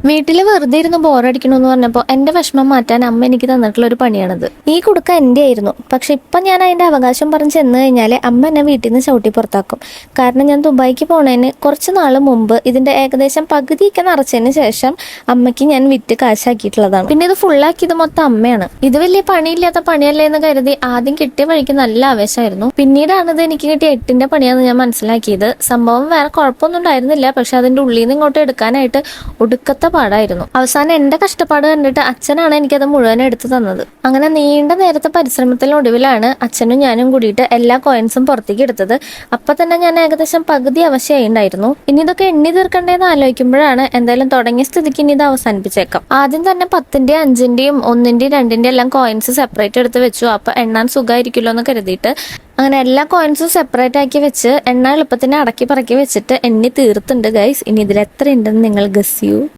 വീട്ടിൽ വെറുതെ ഇരുന്ന് ബോറടിക്കണമെന്ന് പറഞ്ഞപ്പോൾ എൻ്റെ വിഷമം മാറ്റാൻ അമ്മ എനിക്ക് തന്നിട്ടുള്ള ഒരു പണിയാണത്. ഈ കുടുക്ക എൻ്റെ ആയിരുന്നു. പക്ഷെ ഇപ്പം ഞാൻ അതിൻ്റെ അവകാശം പറഞ്ഞ് ചെന്ന് കഴിഞ്ഞാൽ അമ്മ എന്നെ വീട്ടിൽ നിന്ന് ചവിട്ടി പുറത്താക്കും. കാരണം ഞാൻ ദുബായിക്ക് പോണതിന് കുറച്ച് നാൾ മുമ്പ് ഇതിൻ്റെ ഏകദേശം പകുതിയൊക്കെ നിറച്ചതിന് ശേഷം അമ്മയ്ക്ക് ഞാൻ വിറ്റ് കാശാക്കിയിട്ടുള്ളതാണ്. പിന്നെ ഇത് ഫുള്ളാക്കിയത് മൊത്തം അമ്മയാണ്. ഇത് വലിയ പണിയില്ലാത്ത പണിയല്ലേ എന്ന് കരുതി ആദ്യം കിട്ടിയ വഴിക്ക് നല്ല ആവേശമായിരുന്നു. പിന്നീടാണ് ഇത് എനിക്ക് കിട്ടിയ 8ന്റെ പണിയാണെന്ന് ഞാൻ മനസ്സിലാക്കിയത്. സംഭവം വേറെ കുഴപ്പമൊന്നും ഉണ്ടായിരുന്നില്ല. പക്ഷെ അതിൻ്റെ ഉള്ളിൽ നിന്ന് ഇങ്ങോട്ട് എടുക്കാനായിട്ട് ഒടുക്കത്തെ പാടായിരുന്നു. അവസാനം എന്റെ കഷ്ടപ്പാട് കണ്ടിട്ട് അച്ഛനാണ് എനിക്കത് മുഴുവൻ എടുത്തു തന്നത്. അങ്ങനെ നീണ്ട നേരത്തെ പരിശ്രമത്തിനൊടുവിലാണ് അച്ഛനും ഞാനും കൂടിയിട്ട് എല്ലാ കോയിൻസും പുറത്തേക്ക് എടുത്തത്. അപ്പൊ തന്നെ ഞാൻ ഏകദേശം പകുതി അവശയായിട്ടുണ്ടായിരുന്നു. ഇനി ഇതൊക്കെ എണ്ണി തീർക്കണ്ടേന്ന് ആലോചിക്കുമ്പോഴാണ് എന്തായാലും തുടങ്ങിയ സ്ഥിതിക്ക് ഇനി ഇത് അവസാനിപ്പിച്ചേക്കാം. ആദ്യം തന്നെ 10ന്റെ 5ന്റെയും 1ന്റെയും 2ന്റെയും എല്ലാം കോയിൻസ് സെപ്പറേറ്റ് എടുത്ത് വെച്ചു. അപ്പൊ എണ്ണാൻ സുഖമായിരിക്കുമല്ലോ എന്ന് കരുതിയിട്ട് അങ്ങനെ എല്ലാ കോയിൻസും സെപ്പറേറ്റ് ആക്കി വെച്ച് എണ്ണ എളുപ്പത്തിന് അടക്കി പറക്കി വെച്ചിട്ട് എണ്ണി തീർത്തുണ്ട് ഗൈസ്. ഇനി ഇതിൽ എത്ര ഉണ്ടെന്ന് നിങ്ങൾ ഗസ് ചെയ്യൂ.